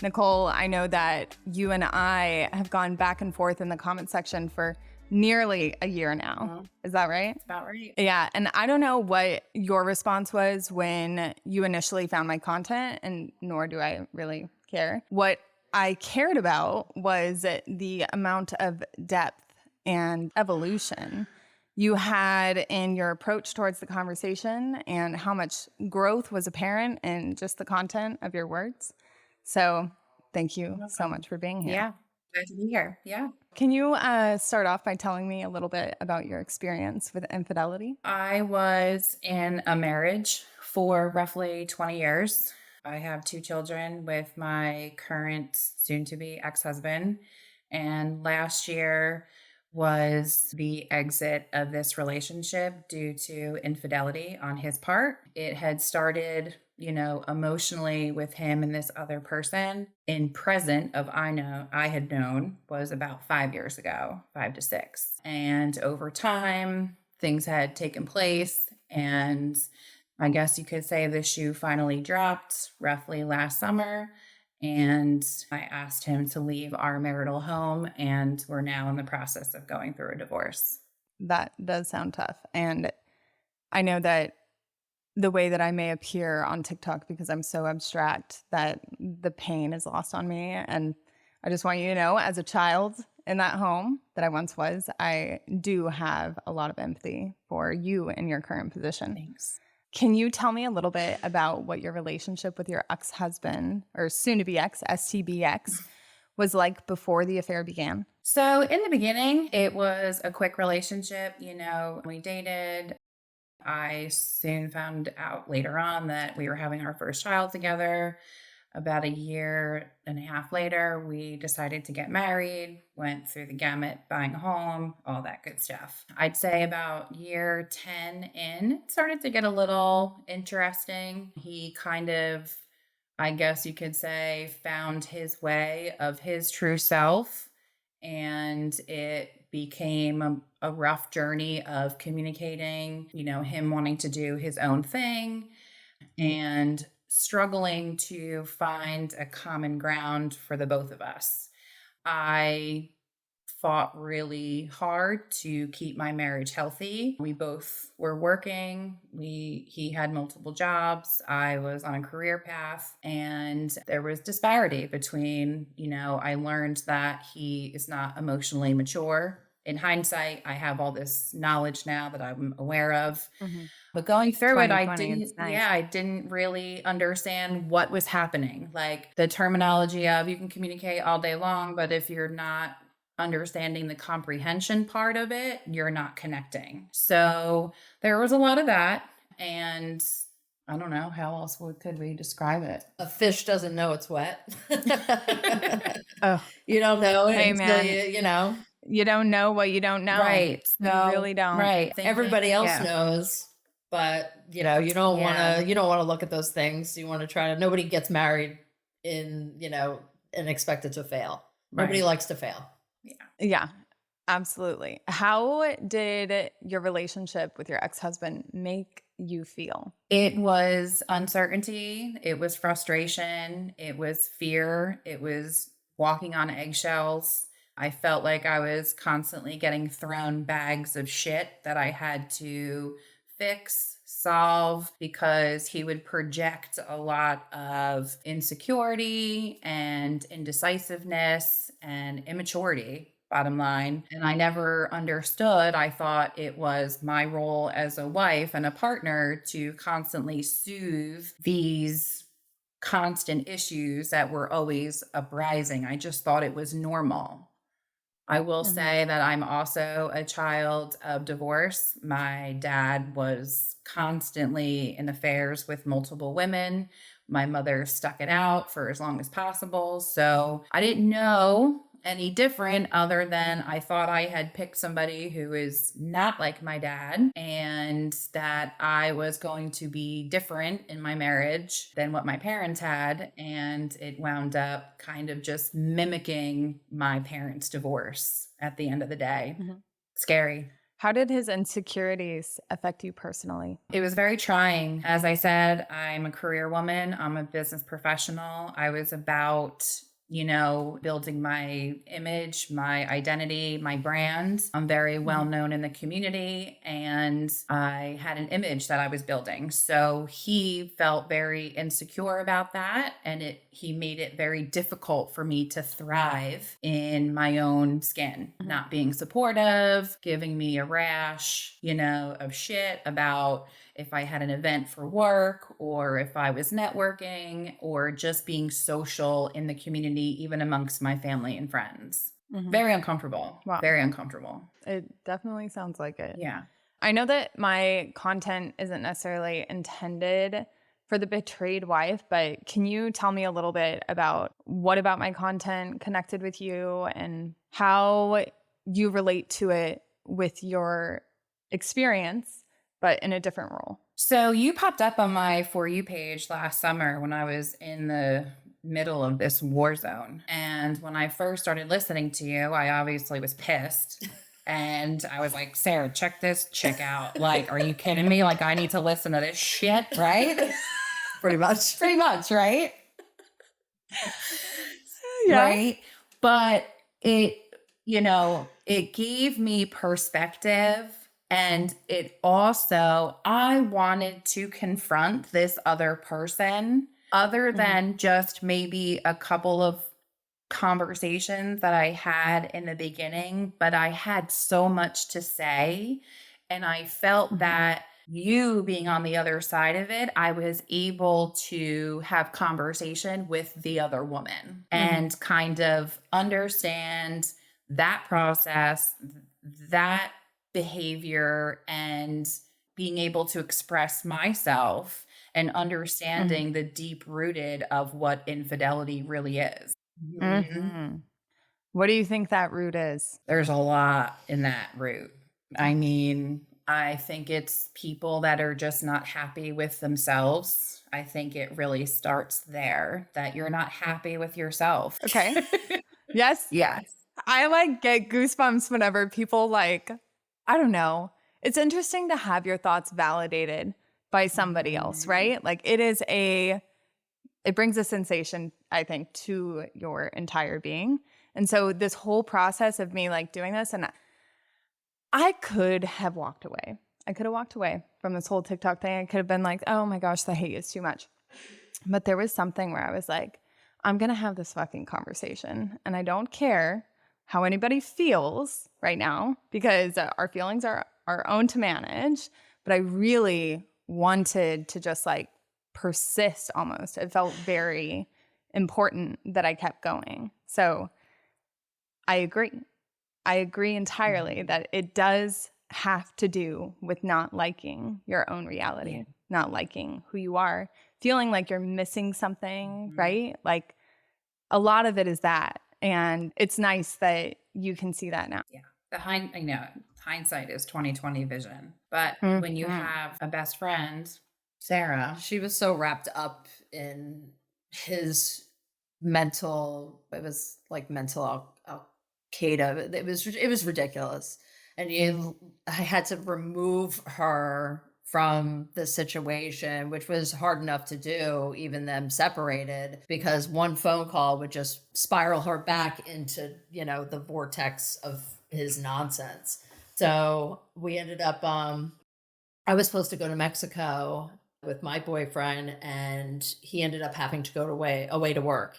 Nicole, I know that you and I have gone back and forth in the comment section for nearly a year now. Is that right? That's about right. Yeah. And I don't know what your response was when you initially found my content, and nor do I really care. What I cared about was the amount of depth and evolution you had in your approach towards the conversation and how much growth was apparent in just the content of your words. So thank you so much for being here. Yeah. Glad to be here. Yeah. Can you start off by telling me a little bit about your experience with infidelity? I was in a marriage for roughly 20 years. I have 2 children with my current soon to be ex-husband. And last year was the exit of this relationship due to infidelity on his part. It had started, emotionally with him and this other person. In present of I had known was about 5 years ago, 5 to 6. And over time, things had taken place, and I guess you could say the shoe finally dropped roughly last summer. And I asked him to leave our marital home, and we're now in the process of going through a divorce. That does sound tough. And I know that the way that I may appear on TikTok, because I'm so abstract, that the pain is lost on me. And I just want you to know, as a child in that home that I once was, I do have a lot of empathy for you in your current position. Thanks. Can you tell me a little bit about what your relationship with your ex-husband, or soon-to-be ex, STBX, was like before the affair began? So in the beginning, it was a quick relationship. We dated. I soon found out later on that we were having our first child together. About a year and a half later, we decided to get married, went through the gamut, buying a home, all that good stuff. I'd say about year 10 in, it started to get a little interesting. He kind of, I guess you could say, found his way of his true self, and it became a rough journey of communicating, him wanting to do his own thing and struggling to find a common ground for the both of us. I fought really hard to keep my marriage healthy. We both were working. He had multiple jobs. I was on a career path, and there was disparity between, I learned that he is not emotionally mature. In hindsight, I have all this knowledge now that I'm aware of. But going through it, I didn't really understand what was happening. Like the terminology of you can communicate all day long, but if you're not understanding the comprehension part of it, you're not connecting. So there was a lot of that. And I don't know, how else could we describe it? A fish doesn't know it's wet. Oh, You don't know it hey, until man. You don't know what you don't know. Right. You really don't. Right. Everybody else knows, but you don't want to look at those things. You want to try to, nobody gets married and expect it to fail. Right. Nobody likes to fail. Yeah, absolutely. How did your relationship with your ex-husband make you feel? It was uncertainty. It was frustration. It was fear. It was walking on eggshells. I felt like I was constantly getting thrown bags of shit that I had to fix, solve, because he would project a lot of insecurity and indecisiveness and immaturity, bottom line. And I never understood. I thought it was my role as a wife and a partner to constantly soothe these constant issues that were always uprising. I just thought it was normal. I will say that I'm also a child of divorce. My dad was constantly in affairs with multiple women. My mother stuck it out for as long as possible. So I didn't know any different, other than I thought I had picked somebody who is not like my dad, and that I was going to be different in my marriage than what my parents had. And it wound up kind of just mimicking my parents' divorce at the end of the day. Scary. How did his insecurities affect you personally? It was very trying. As I said, I'm a career woman, I'm a business professional. I was about, building my image, my identity, my brand. I'm very well known in the community, and I had an image that I was building. So he felt very insecure about that, and he made it very difficult for me to thrive in my own skin, not being supportive, giving me a rash, of shit about if I had an event for work or if I was networking or just being social in the community, even amongst my family and friends. Very uncomfortable. Wow. Very uncomfortable. It definitely sounds like it. Yeah. I know that my content isn't necessarily intended for the betrayed wife, but can you tell me a little bit about what about my content connected with you and how you relate to it with your experience, but in a different role? So you popped up on my For You page last summer when I was in the middle of this war zone. And when I first started listening to you, I obviously was pissed. And I was like, Sarah, check this chick out. Like, are you kidding me? Like, I need to listen to this shit, right? Pretty much. Pretty much, right? Yeah. Right. But it gave me perspective. And it also, I wanted to confront this other person other than just maybe a couple of conversations that I had in the beginning, but I had so much to say. And I felt that you being on the other side of it, I was able to have conversation with the other woman and kind of understand that process, that behavior, and being able to express myself and understanding the deep rooted of what infidelity really is. What do you think that root is? There's a lot in that root. I mean, I think it's people that are just not happy with themselves. I think it really starts there, that you're not happy with yourself. Okay. Yes. Yes. I get goosebumps whenever people I don't know. It's interesting to have your thoughts validated by somebody else, right? Like it brings a sensation, I think, to your entire being. And so this whole process of me doing this, and I could have walked away. I could have walked away from this whole TikTok thing. I could have been like, oh my gosh, the hate is too much. But there was something where I was like, I'm going to have this fucking conversation. And I don't care how anybody feels right now, because our feelings are our own to manage. But I really wanted to just persist almost. It felt very important that I kept going. So I agree. I agree entirely that it does have to do with not liking your own reality, not liking who you are, feeling like you're missing something, right? Like a lot of it is that. And it's nice that you can see that now. Yeah. I know hindsight is 20/20 vision. But when you have a best friend, Sarah, She was so wrapped up in his mental, it was like mental al-Qaeda. It was ridiculous. And I had to remove her from the situation, which was hard enough to do, even them separated, because one phone call would just spiral her back into, the vortex of his nonsense. So we ended up, I was supposed to go to Mexico with my boyfriend, and he ended up having to go away to work.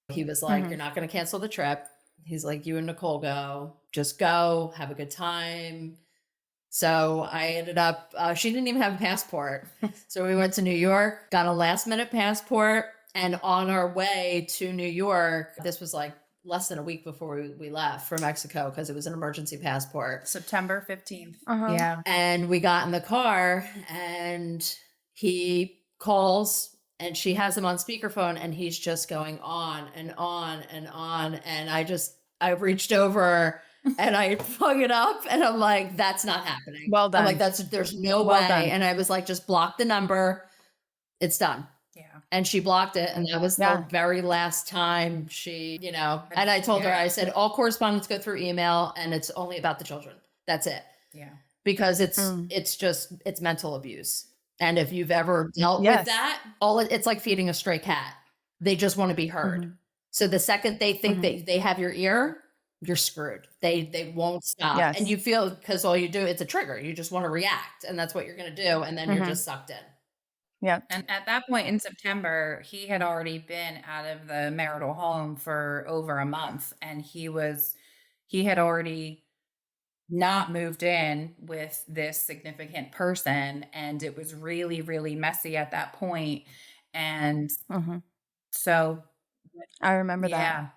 He was like, you're not going to cancel the trip. He's like, you and Nicole go, just go, have a good time. So I ended up, she didn't even have a passport. So we went to New York, got a last minute passport. And on our way to New York, this was less than a week before we left for Mexico, because it was an emergency passport. September 15th. Yeah. And we got in the car, and he calls, and she has him on speakerphone, and he's just going on and on and on. And I reached over and I hung it up, and I'm like, that's not happening. Well done. I'm like, there's no Well way. done. And I was like, just block the number. It's done. Yeah. And she blocked it. And that was the very last time she, and I told her, I said, all correspondence go through email, and it's only about the children. That's it. Yeah. because Mm. it's mental abuse. And if you've ever dealt with Yes. that, it's like feeding a stray cat. They just want to be heard. Mhm. So the second they think Mhm. that they have your ear, you're screwed. They won't stop. And Yes. you feel, because all you do, it's a trigger. You just want to react, and that's what you're going to do, and then you're Mhm. just sucked in. Yeah. And at that point in September, he had already been out of the marital home for over a month, and he had already not moved in with this significant person, and it was really, really messy at that point. And Mhm. so, I remember that.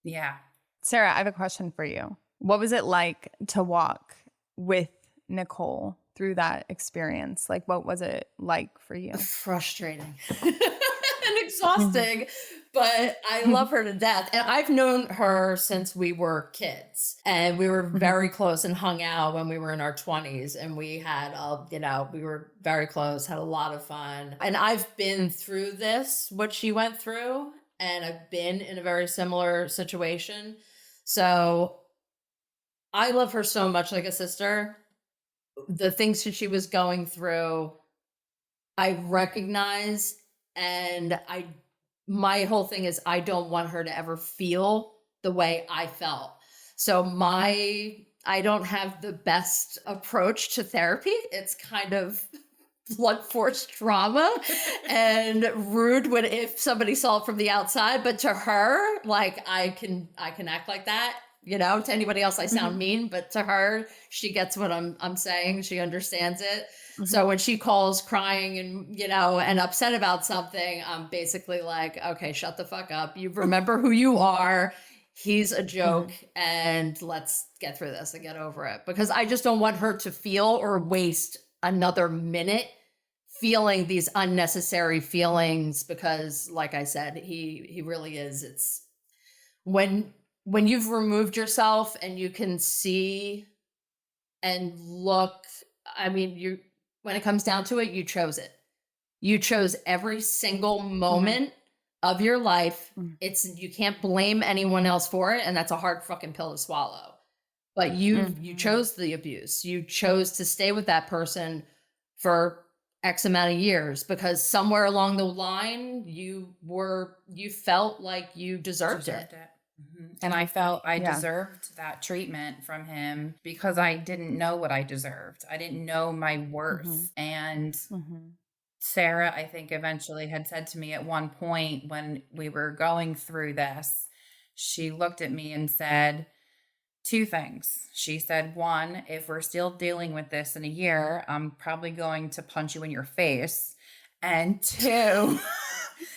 yeah, yeah. Sarah, I have a question for you. What was it like to walk with Nicole through that experience? Like, what was it like for you? Frustrating and Mhm. exhausting, but I love her to death. And I've known her since we were kids, and we were Mhm. very close and hung out when we were in our 20s. And we had, we were very close, had a lot of fun. And I've been through this, what she went through, and I've been in a very similar situation. So I love her so much like a sister. The things that she was going through, I recognize, and my whole thing is I don't want her to ever feel the way I felt. So I don't have the best approach to therapy. It's kind of blunt force trauma and rude when if somebody saw it from the outside, but to her, like I can act like that. To anybody else I sound Mhm. mean, but to her, she gets what I'm saying. She understands it. Mhm. So when she calls crying and upset about something, I'm basically like, okay, shut the fuck up. You remember who you are. He's a joke, Mhm. and let's get through this and get over it, because I just don't want her to feel or waste another minute feeling these unnecessary feelings, because like I said, he really is. It's when you've removed yourself and you can see and look, I mean, you when it comes down to it, you chose it. You chose every single Mhm. moment of your life. Mhm. You can't blame anyone else for it, and that's a hard fucking pill to swallow. But you Mhm. chose the abuse. You chose to stay with that person for X amount of years, because somewhere along the line you felt like you deserved it. Deserved it. And I felt I Yeah. deserved that treatment from him because I didn't know what I deserved. I didn't know my Mhm. worth. And Mhm. Sarah, I think, eventually had said to me at one point when we were going through this, she looked at me and said two things. She said, one, if we're still dealing with this in a year, I'm probably going to punch you in your face. And two,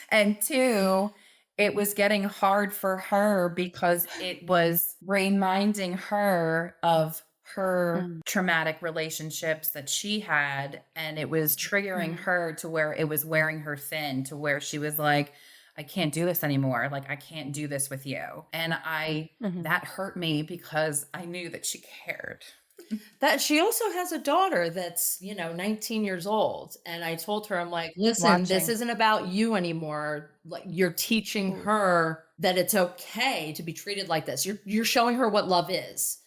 and two, it was getting hard for her because it was reminding her of her Mm. traumatic relationships that she had. And it was triggering Mhm. her to where it was wearing her thin, to where she was like, I can't do this anymore. Like, I can't do this with you. And Mhm. that hurt me because I knew that she cared. That she also has a daughter that's, 19 years old. And I told her, I'm like, listen, this Watching. isn't about you anymore. Like, you're teaching her that it's okay to be treated like this. You're showing her what love is.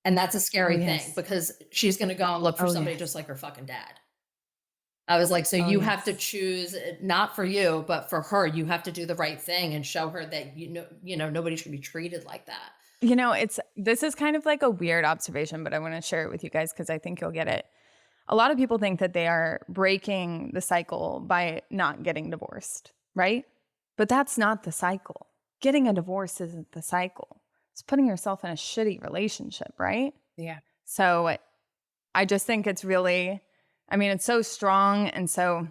And that's a Oh, scary thing, yes. because she's going to go and look for Oh, somebody just yes. like her fucking dad. I was like, so Oh, you have to yes. choose, not for you, but for her. You have to do the right thing and show her that nobody should be treated like that. This is kind of like a weird observation, but I want to share it with you guys because I think you'll get it. A lot of people think that they are breaking the cycle by not getting divorced, right? But that's not the cycle. Getting a divorce isn't the cycle. It's putting yourself in a shitty relationship, right? Yeah. So I just think it's really, I mean, it's so strong and so,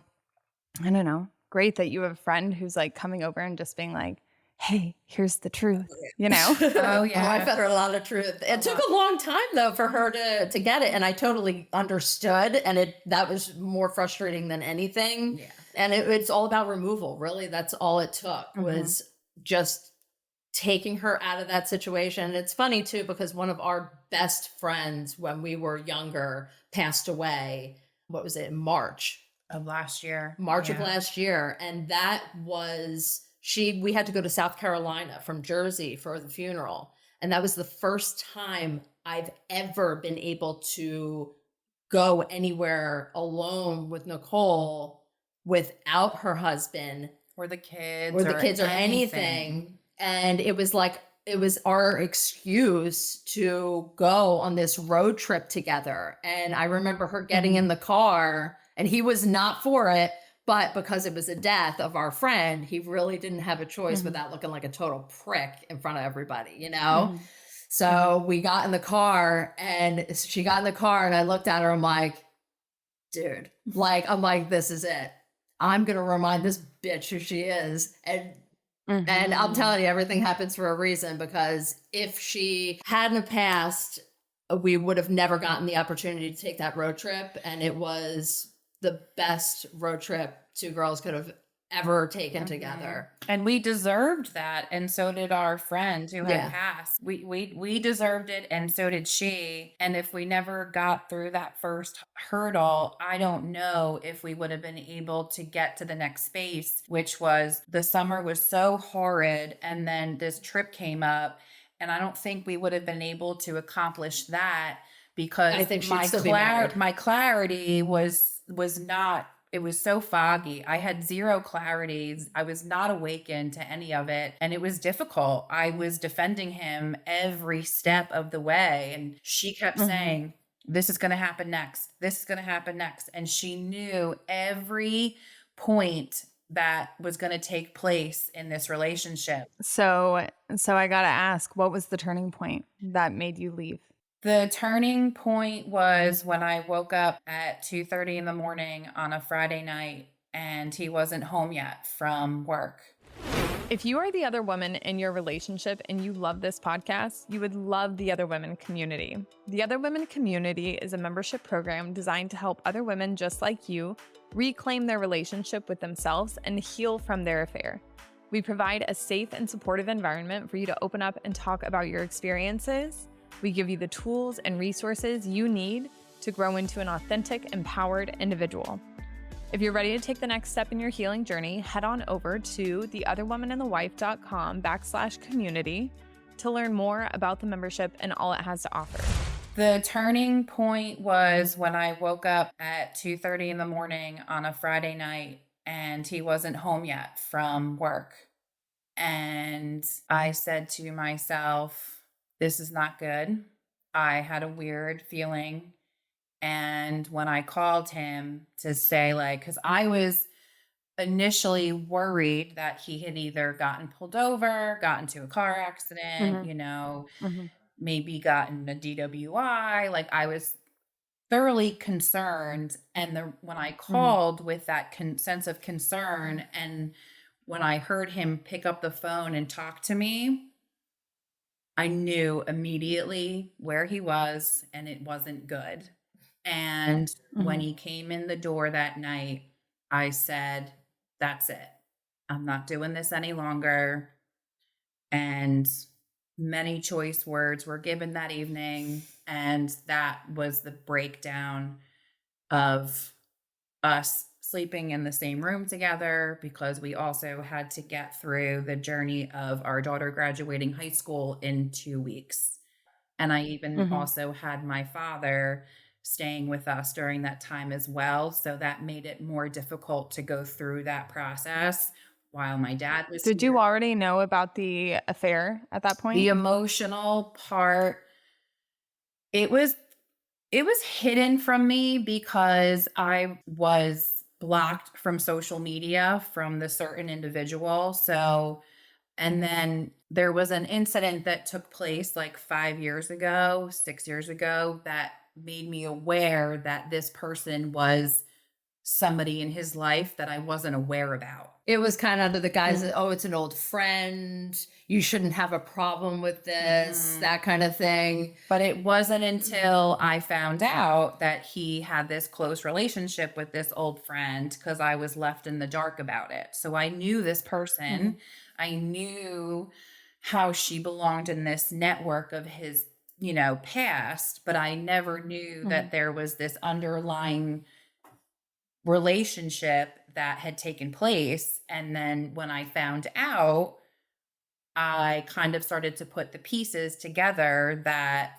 I don't know, great that you have a friend who's like coming over and just being like, hey, here's the truth, you know? Oh, Oh, I yeah. fed her a lot of truth. A It took lot. a long time though for her to get it, and I totally understood. And that was more frustrating than anything. Yeah. And it's all about removal. Really, that's all it took, Mhm. was just taking her out of that situation. And it's funny too, because one of our best friends when we were younger passed away. What was it? In Of last year. March of Yeah. last year. And that was we had to go to South Carolina from Jersey for the funeral. And that was the first time I've ever been able to go anywhere alone with Nicole without her husband Or the kids or the or kids or anything. anything. And it was like, it was our excuse to go on this road trip together. And I remember her getting in the car, and he was not for it, but because it was a death of our friend, he really didn't have a choice without looking like a total prick in front of everybody, you know? So we got in the car, and she got in the car, and I looked at her, I'm like, dude, like, I'm like, this is it. I'm gonna remind this bitch who she is. And I'm telling you, everything happens for a reason, because if she hadn't passed, we would have never gotten the opportunity to take that road trip. And it was the best road trip two girls could have ever taken together. And we deserved that, and so did our friend who had Yeah. passed. We deserved it, and so did she. And if we never got through that first hurdle, I don't know if we would have been able to get to the next space, which was the summer was so horrid, and then this trip came up, and I don't think we would have been able to accomplish that because I think she'd still be married. my clarity was not, it was so foggy. I had zero clarity. I was not awakened to any of it. And it was difficult. I was defending him every step of the way. And she kept saying, this is going to happen next. This is going to happen next. And she knew every point that was going to take place in this relationship. So I got to ask, what was the turning point that made you leave? The turning point was when I woke up at 2:30 in the morning on a Friday night, and he wasn't home yet from work. If you are the other woman in your relationship and you love this podcast, you would love the Other Women community. The Other Women community is a membership program designed to help other women just like you reclaim their relationship with themselves and heal from their affair. We provide a safe and supportive environment for you to open up and talk about your experiences. We give you the tools and resources you need to grow into an authentic, empowered individual. If you're ready to take the next step in your healing journey, head on over to theotherwomanandthewife.com/community to learn more about the membership and all it has to offer. The turning point was when I woke up at 2:30 in the morning on a Friday night, and he wasn't home yet from work. And I said to myself, this is not good. I had a weird feeling. And when I called him to say, like, because I was initially worried that he had either gotten pulled over, got into a car accident, maybe gotten a DWI. Like, I was thoroughly concerned. And when I called with that sense of concern, and when I heard him pick up the phone and talk to me, I knew immediately where he was, and it wasn't good. And when he came in the door that night, I said, that's it. I'm not doing this any longer. And many choice words were given that evening. And that was the breakdown of us sleeping in the same room together, because we also had to get through the journey of our daughter graduating high school in 2 weeks. And I even also had my father staying with us during that time as well. So that made it more difficult to go through that process while my dad was Did here. you already know about the affair at that point? The emotional part, it was hidden from me because I was blocked from social media from the certain individual. So, and then there was an incident that took place like 6 years ago, that made me aware that this person was somebody in his life that I wasn't aware about. It was kind of the guys that, oh, it's an old friend. You shouldn't have a problem with this, that kind of thing. But it wasn't until I found out that he had this close relationship with this old friend, because I was left in the dark about it. So I knew this person. I knew how she belonged in this network of his, past, but I never knew that there was this underlying relationship that had taken place. And then when I found out, I kind of started to put the pieces together that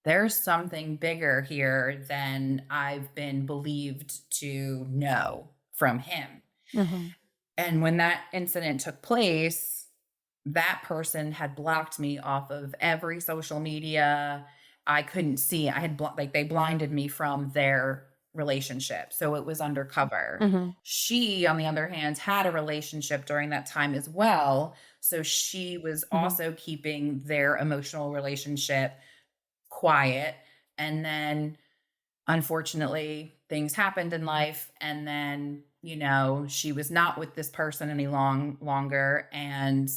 there's something bigger here than I've been believed to know from him. Mhm. And when that incident took place, that person had blocked me off of every social media. I couldn't see. I had like they blinded me from their relationship. So it was undercover. Mhm. She, on the other hand, had a relationship during that time as well. So she was Mhm. also keeping their emotional relationship quiet. And then unfortunately, things happened in life. And then, she was not with this person any longer. And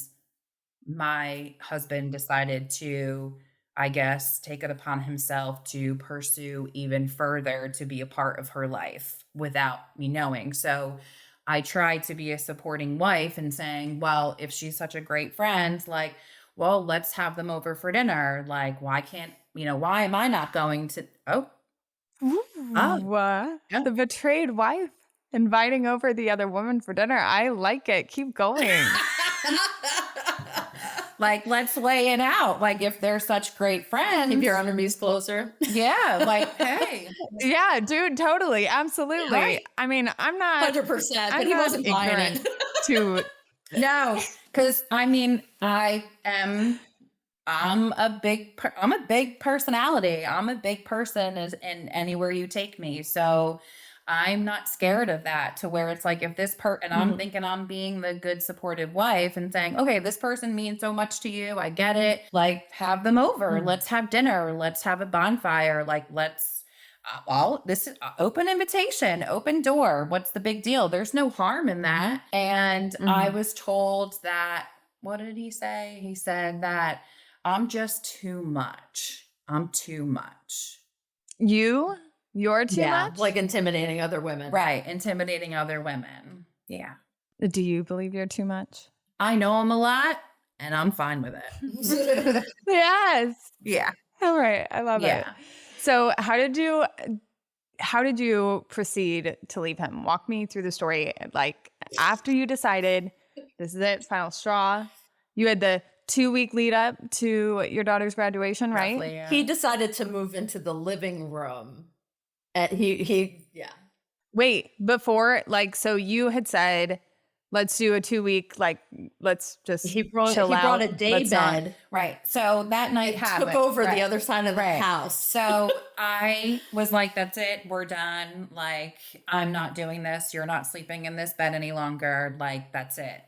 my husband decided to, I guess, take it upon himself to pursue even further to be a part of her life without me knowing. So I tried to be a supporting wife and saying, well, if she's such a great friend, like, well, let's have them over for dinner. Like, why am I not going to? Oh, Ooh, yeah. the betrayed wife inviting over the other woman for dinner. I like it. Keep going. Like, let's lay it out. Like, if they're such great friends, Keep your enemies closer. yeah, like, hey, Yeah, dude, totally. Absolutely. right. I mean, 100%, but I'm he not wasn't buying ignorant it. to No, because I mean, I'm a big personality. I'm a big person as in anywhere you take me. So I'm not scared of that to where it's like if and I'm Mhm. thinking I'm being the good supportive wife and saying, okay, this person means so much to you. I get it. Like have them over. Mhm. Let's have dinner. Let's have a bonfire. Like well, this is open invitation, open door. What's the big deal? There's no harm in that. And I Mhm. was told that, what did he say? He said that I'm just too much. I'm too much. You're too Yeah, much? like intimidating other women. Right. Intimidating other women. Yeah. Do you believe you're too much? I know I'm a lot and I'm fine with it. Yes. Yeah. All right. I love it. Yeah. So, how did you proceed to leave him? Walk me through the story. Like after you decided this is it, final straw. You had the 2-week lead up to your daughter's graduation, right? Roughly. He Yeah. decided to move into the living room. And he yeah. Wait, before so you had said, let's do a 2-week, let's just chill He brought out. a day Let's not. bed Right. So that night and took happened. over the Right. other side of the Right. house. So I was like, that's it. We're done. Like, I'm not doing this. You're not sleeping in this bed any longer. Like, that's it.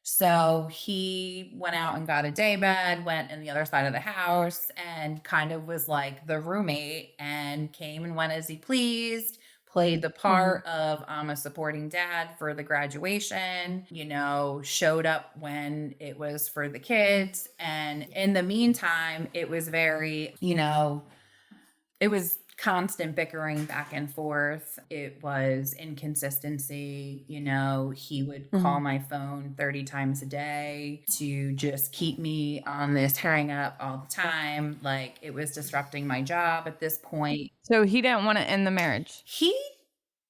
So he went out and got a day bed, went in the other side of the house, and kind of was like the roommate and came and went as he pleased. Played the Mhm. part of I'm a supporting dad for the graduation, showed up when it was for the kids. And in the meantime, it was very, it was constant bickering back and forth. It was inconsistency. He would call Mhm. my phone 30 times a day to just keep me on this hang up all the time. Like it was disrupting my job at this point. So he didn't want to end the marriage. He,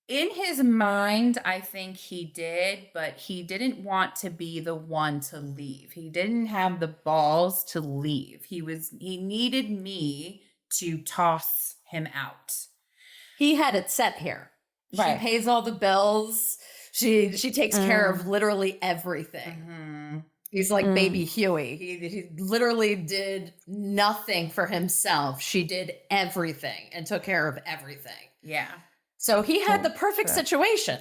in his mind, I think he did, but he didn't want to be the one to leave. He didn't have the balls to leave. He needed me to toss him out. He had it set here. Right. She pays all the bills. She takes care of Mm. literally everything. Mm-hmm. He's like Mm. baby Huey. He literally did nothing for himself. She did everything and took care of everything. Yeah. So he had the Oh, perfect shit. situation.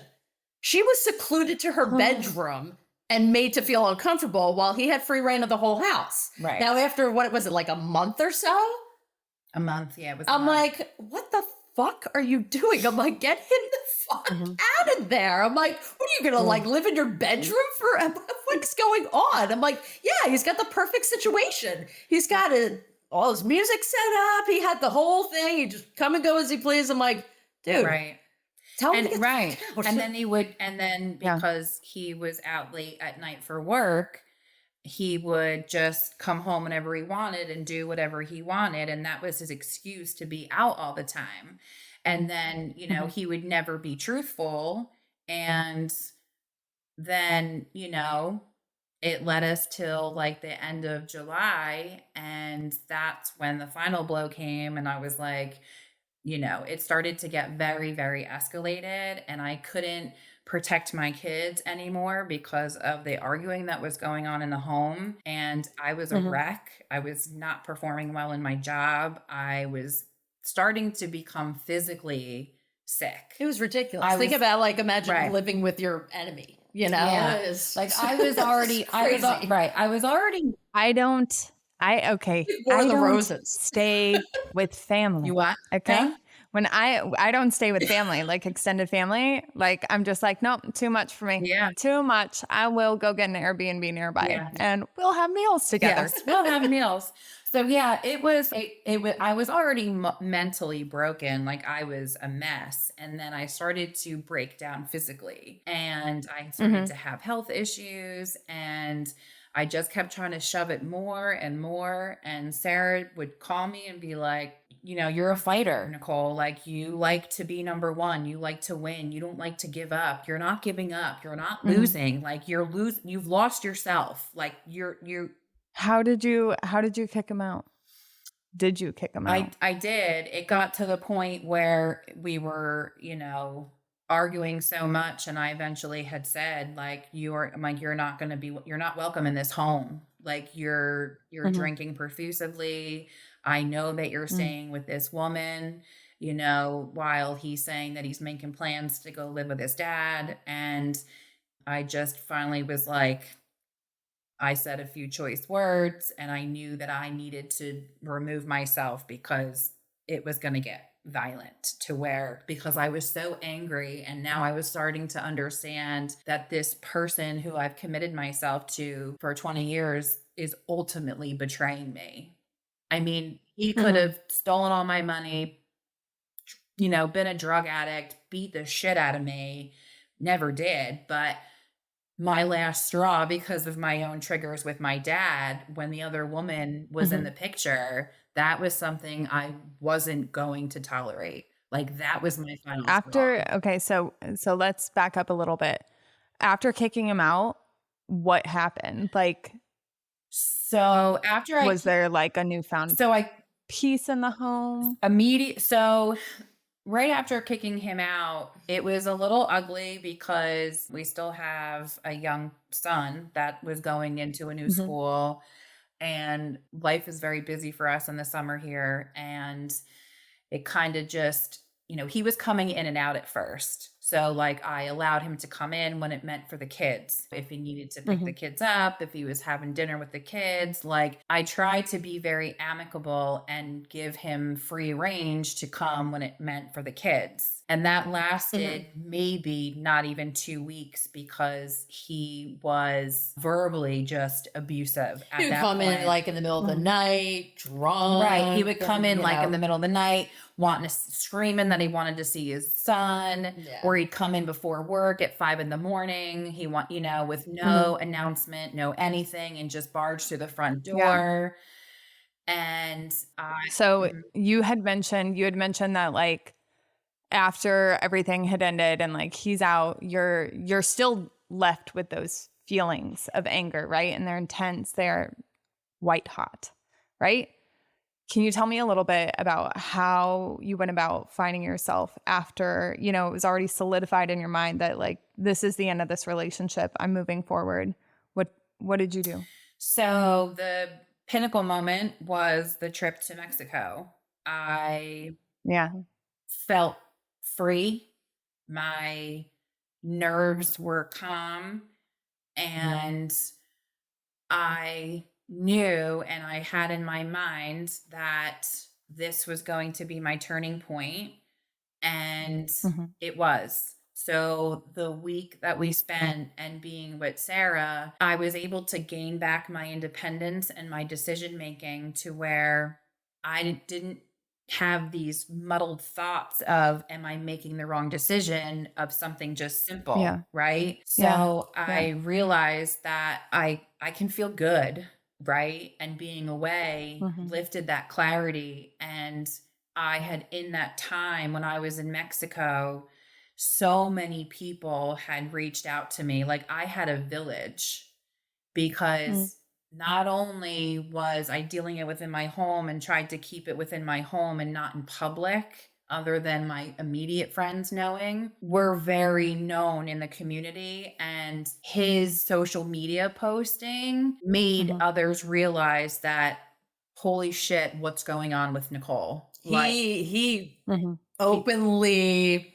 She was secluded to her bedroom and made to feel uncomfortable while he had free reign of the whole house. Right. Now, after what was it, like a month or so? A month. Yeah. It was. I'm like, what the fuck are you doing? I'm like, get him the fuck out of there. I'm like, what are you gonna like live in your bedroom for? What's going on? I'm like, yeah, he's got the perfect situation. He's got all his music set up. He had the whole thing. He just come and go as he please. I'm like, dude, right. tell him And to get right. the fuck out. And then Yeah. because he was out late at night for work, he would just come home whenever he wanted and do whatever he wanted. And that was his excuse to be out all the time. And then, he would never be truthful. And then, it led us till like the end of July. And that's when the final blow came. And I was like, it started to get very, very escalated. And I couldn't protect my kids anymore because of the arguing that was going on in the home. And I was a Mhm. wreck. I was not performing well in my job. I was starting to become physically sick. It was ridiculous. I Think was about like imagine right. living with your enemy, you know? Yeah. It's Like I was already, crazy. right. I was already, I don't okay, War of I the don't Roses. stay with family, you what? okay? Okay. When I don't stay with family, like extended family, like I'm just like, "Nope, too much for me. Yeah. Too much. I will go get an Airbnb nearby Yeah. and we'll have meals together." Yes, we'll have meals. So yeah, I was already mentally broken, like I was a mess, and then I started to break down physically, and I started Mhm. to have health issues, and I just kept trying to shove it more and more. And Sarah would call me and be like, you're a fighter, Nicole. Like you like to be number one. You like to win. You don't like to give up. You're not giving up. You're not Mhm. losing. Like you've lost yourself. Like How did you kick him out? Did you kick him out? I did. It got to the point where we were, arguing so much, and I eventually had said like I'm like you're not welcome in this home. Like you're Mhm. drinking profusively. I know that you're Mm. staying with this woman, while he's saying that he's making plans to go live with his dad. And I just finally was like, I said a few choice words, and I knew that I needed to remove myself because it was going to get violent to where, because I was so angry. And now I was starting to understand that this person who I've committed myself to for 20 years is ultimately betraying me. I mean, he could Mhm. have stolen all my money, been a drug addict, beat the shit out of me, never did. But my last straw, because of my own triggers with my dad, when the other woman was in Mhm. the picture, that was something I wasn't going to tolerate. Like that was my final straw. Okay, so let's back up a little bit. After kicking him out, what happened? Like, So was there like a newfound so I peace in the home? so right after kicking him out, it was a little ugly because we still have a young son that was going into a new Mhm. school, and life is very busy for us in the summer here. And it kind of just, he was coming in and out at first. So, like, I allowed him to come in when it meant for the kids. If he needed to pick the Mhm. kids up, if he was having dinner with the kids, like, I tried to be very amicable and give him free range to come when it meant for the kids. And that lasted Mhm. maybe not even 2 weeks because he was verbally just abusive He at would that come in point. like in the middle of the Mhm. night, Right. He drunk, would come and in like in the middle of the night, screaming that he wanted to see his son, yeah. or he'd come in before work at 5 in the morning. He with Mhm. no announcement, no anything, and just barge through the front Yeah. door. And So mhm. you had mentioned that like after everything had ended and like he's out, you're still left with those feelings of anger, right? And they're intense, they're white hot, right? Can you tell me a little bit about how you went about finding yourself after, it was already solidified in your mind that like this is the end of this relationship. I'm moving forward. What did you do? So the pinnacle moment was the trip to Mexico. I Yeah. felt free. My nerves were calm, and I knew and I had in my mind that this was going to be my turning point, and Mhm. it was. So the week that we spent and being with Sarah, I was able to gain back my independence and my decision making to where I didn't have these muddled thoughts of, am I making the wrong decision, of something just Yeah. simple, right? Yeah. So Yeah. I realized that I can feel good, right? And being away Mhm. lifted that clarity. And I had, in that time when I was in Mexico, so many people had reached out to me. Like I had a village, Mm. because not only was I dealing it within my home and tried to keep it within my home and not in public, other than my immediate friends knowing, we're very known in the community. And his social media posting made Mhm. others realize that, holy shit, what's going on with Nicole? Like, He Mhm. openly,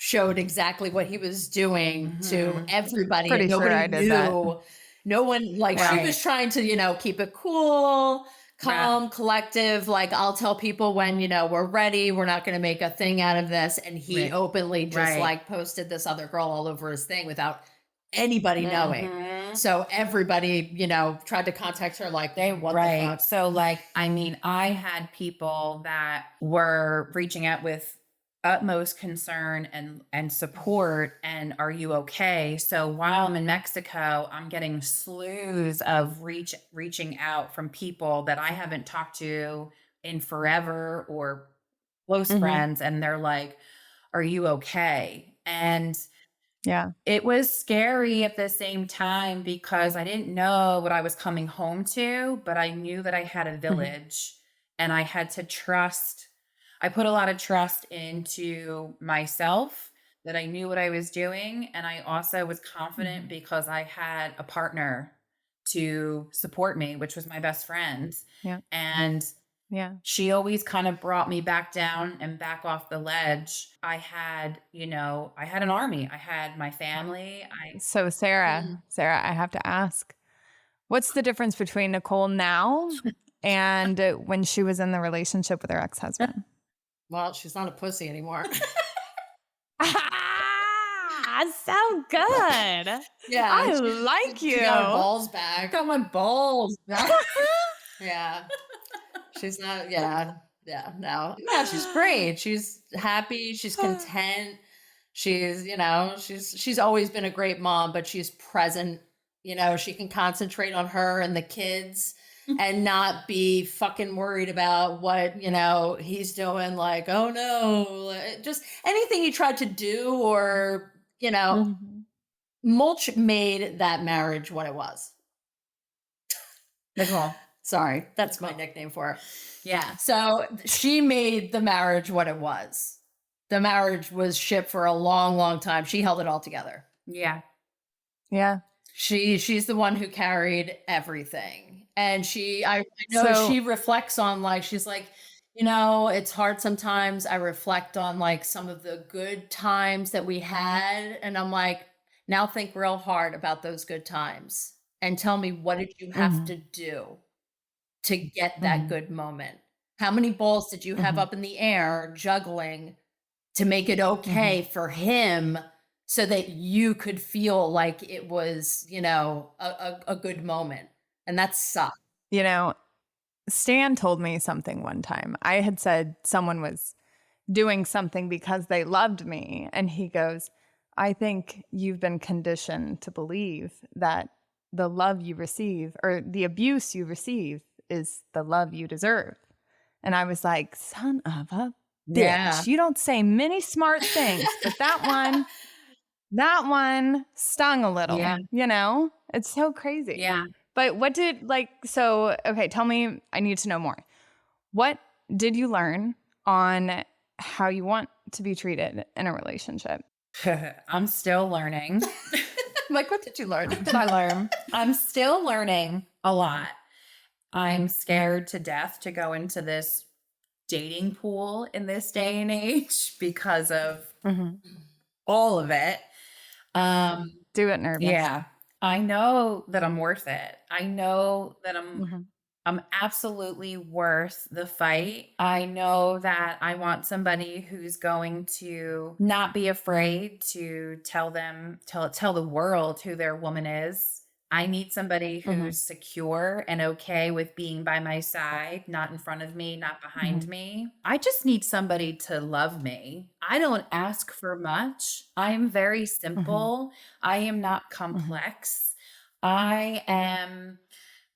showed exactly what he was doing to mhm, everybody, and Pretty sure nobody I did that. knew. No one, like, she right, was trying to, keep it cool, right, calm, collective. Like, I'll tell people when, we're ready. We're not going to make a thing out of this. And he right, openly just right. like posted this other girl all over his thing without anybody knowing. Mhm. So everybody, tried to contact her like, They what the right. fuck? So like, I mean, I had people that were reaching out with utmost concern and support and are you okay? So while I'm in Mexico, I'm getting slews of reaching out from people that I haven't talked to in forever or close Mhm. friends, and they're like, "Are you okay?" And Yeah. it was scary at the same time because I didn't know what I was coming home to, but I knew that I had a Mhm. village and I had to trust. I put a lot of trust into myself that I knew what I was doing. And I also was confident Mhm. because I had a partner to support me, which was my best friend. Yeah. And Yeah. she always kind of brought me back down and back off the ledge. I had an army. I had my family. I So Sarah, I have to ask, what's the difference between Nicole now and when she was in the relationship with her ex-husband? Well, she's not a pussy anymore. So good. Yeah, I she like she got her you. balls back. got my balls back. Yeah. She's not, yeah, no. No, she's great. She's happy, she's content. She's, she's always been a great mom, but she's present. She can concentrate on her and the kids and not be fucking worried about what, he's doing, like, oh no, just anything he tried to do, or, Mhm. mulch made that marriage what it was. Nicole. Sorry, that's my nickname for her. Yeah. So she made the marriage what it was. The marriage was shit for a long, long time. She held it all together. Yeah. Yeah. She's the one who carried everything. And I know So, she reflects on, like, she's like, it's hard sometimes. I reflect on like some of the good times that we had. And I'm like, now think real hard about those good times and tell me, what did you have mhm. to do to get that Mhm. good moment? How many balls did you have Mhm. up in the air juggling to make it Mhm. okay for him, so that you could feel like it was, a good moment? And that sucked. You know, Stan told me something one time. I had said someone was doing something because they loved me. And he goes, I think you've been conditioned to believe that the love you receive or the abuse you receive is the love you deserve. And I was like, son of a Yeah. bitch. You don't say many smart things, but that one stung a Yeah. little, you know? It's so crazy. Yeah. But what did so okay, tell me, I need to know more. What did you learn on how you want to be treated in a relationship? I'm still learning. Like, what did you learn? What did I learn? I'm still learning a lot. I'm scared to death to go into this dating pool in this day and age because of Mhm. all of it. Um, Do it nervous. yeah, I know that I'm worth it. I know that Mhm. I'm absolutely worth the fight. I know that I want somebody who's going to not be afraid to tell the world who their woman is. I need somebody Mhm. who's secure and okay with being by my side, not in front of me, not behind Mhm. me. I just need somebody to love me. I don't ask for much. I am very Mhm. simple. I am not Mhm. complex. I am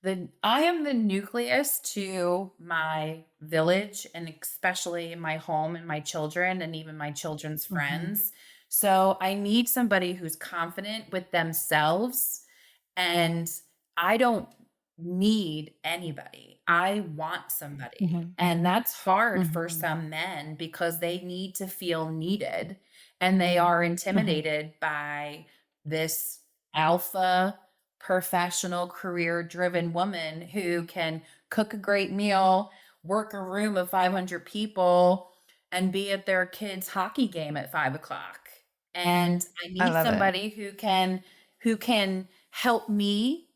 the nucleus to my village, and especially my home and my children and even my children's Mhm. friends. So I need somebody who's confident with themselves And I don't need anybody. I want somebody. Mhm. And that's hard for Mhm. some men because they need to feel needed and they are Mhm. intimidated by this alpha, professional, career driven woman who can cook a great meal, work a room of 500 people, and be at their kids' hockey game at 5 o'clock. And I I need love it. somebody who can help me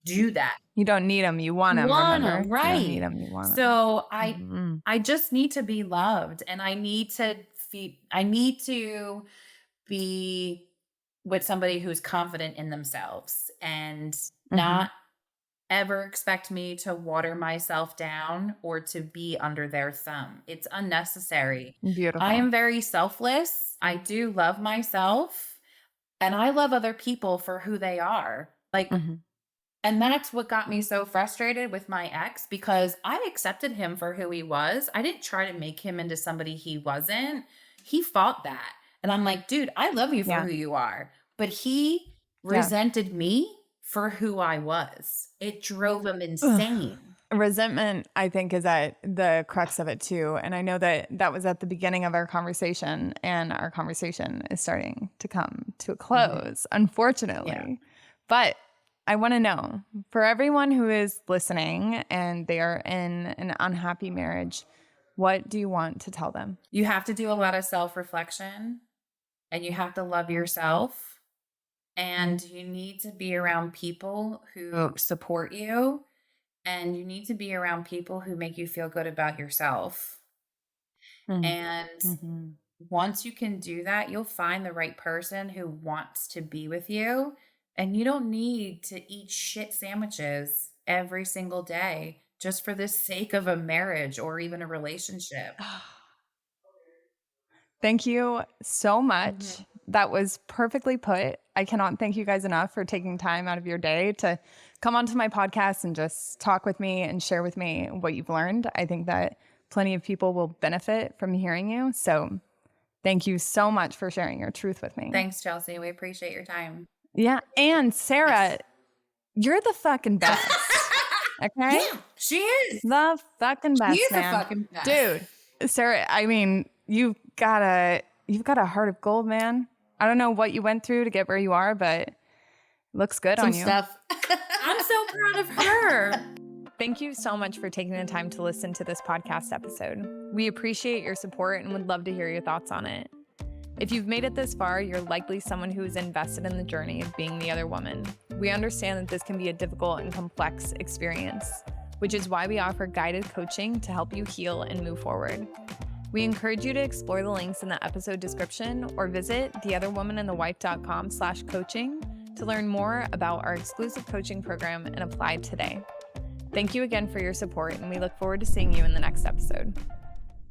do that. You don't need them, you want them, Want 'em, remember? You don't need right. them, you want them. So Mhm. I just need to be loved and I need to be with somebody who's confident in themselves and Mhm. not ever expect me to water myself down or to be under their thumb. It's unnecessary. I Beautiful. am very selfless. I do love myself and I love other people for who they are. Like, Mhm. and that's what got me so frustrated with my ex because I accepted him for who he was. I didn't try to make him into somebody he wasn't. He fought that. And I'm like, dude, I love you for Yeah. who you are. But he Yeah. resented me for who I was. It drove him Ugh. insane. Resentment, I think, is at the crux of it too. And I know that that was at the beginning of our conversation, and our conversation is starting to come to a Mhm. close, Yeah. unfortunately. But I want to know, for everyone who is listening and they are in an unhappy marriage, what do you want to tell them? You have to do a lot of self reflection and you have to love yourself. And you need to be around people who support you and you need to be around people who make you feel good about yourself. Mm. And Mm-hmm. once you can do that, you'll find the right person who wants to be with you. And you don't need to eat shit sandwiches every single day just for the sake of a marriage or even a relationship. Thank you so much. Mhm. That was perfectly put. I cannot thank you guys enough for taking time out of your day to come onto my podcast and just talk with me and share with me what you've learned. I think that plenty of people will benefit from hearing you. So thank you so much for sharing your truth with me. Thanks, Chelsea. We appreciate your time. Yeah. And Sarah, Yes. you're the fucking best. Okay? Yeah, she is. The fucking She best, is a man. fucking best. Dude, Sarah, I mean, you've got a heart of gold, man. I don't know what you went through to get where you are, but it looks good Some on you. stuff. I'm so proud of her. Thank you so much for taking the time to listen to this podcast episode. We appreciate your support and would love to hear your thoughts on it. If you've made it this far, you're likely someone who is invested in the journey of being the other woman. We understand that this can be a difficult and complex experience, which is why we offer guided coaching to help you heal and move forward. We encourage you to explore the links in the episode description or visit theotherwomanandthewife.com/coaching to learn more about our exclusive coaching program and apply today. Thank you again for your support, and we look forward to seeing you in the next episode.